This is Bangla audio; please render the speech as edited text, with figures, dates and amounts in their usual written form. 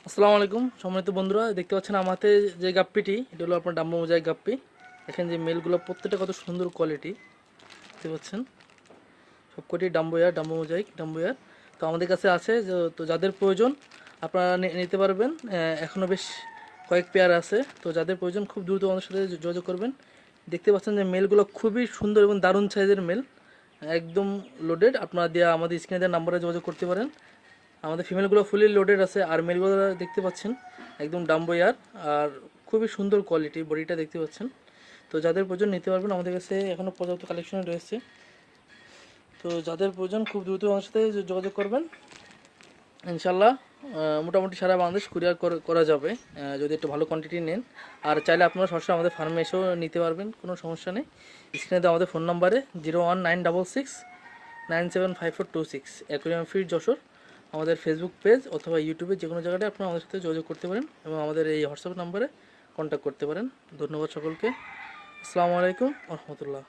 আসসালামু আলাইকুম সম্মানিত বন্ধুরা, দেখতে পাচ্ছেন আমার হাতে যে গাপ্পিটি, এটা হলো আপনার ডাম্বো মোজাইক গাপ্পি। দেখেন যে মেলগুলো প্রত্যেকটা কত সুন্দর কোয়ালিটি, দেখতে পাচ্ছেন সবকটি ডাম্বো মোজাইক ডাম্বো ইয়ার। তো আমাদের কাছে আছে তো যাদের প্রয়োজন আপনারা নিতে পারবেন। এখনও বেশ কয়েক পেয়ার আছে, তো যাদের প্রয়োজন খুব দ্রুত আমাদের সাথে যোগাযোগ করবেন। দেখতে পাচ্ছেন যে মেলগুলো খুবই সুন্দর এবং দারুণ সাইজের মেল, একদম লোডেড। আপনারা দেওয়া আমাদের স্ক্রিনে দেওয়া নাম্বারে যোগাযোগ করতে পারেন। আমাদের ফিমেলগুলো ফুলি লোডেড আছে, আর মেলগুলো দেখতে পাচ্ছেন একদম ডাম্বো ইয়ার, আর খুবই সুন্দর কোয়ালিটি বডিটা দেখতে পাচ্ছেন। তো যাদের প্রয়োজন নিতে পারবেন, আমাদের কাছে এখনও পর্যাপ্ত কালেকশন রয়েছে। তো যাদের প্রয়োজন খুব দ্রুত আমাদের সাথে যোগাযোগ করবেন ইনশাল্লাহ। মোটামুটি সারা বাংলাদেশ কুরিয়ার করা যাবে যদি একটু ভালো কোয়ান্টিটি নেন। আর চাইলে আপনারা সরাসরি আমাদের ফার্মে এসেও নিতে পারবেন, কোনো সমস্যা নেই। স্ক্রিনে দেওয়া আমাদের ফোন নাম্বারে 01966 975426 অ্যাকুয়ারিয়াম ফিড যশোর, আমাদের ফেসবুক পেজ অথবা ইউটিউবে যে কোনো জায়গায় আপনারা আমাদের সাথে যোগাযোগ করতে পারেন এবং আমাদের এই হোয়াটসঅ্যাপ নাম্বারে কন্ট্যাক্ট করতে পারেন। ধন্যবাদ সকলকে। আসসালামু আলাইকুম রহমতুল্লাহ।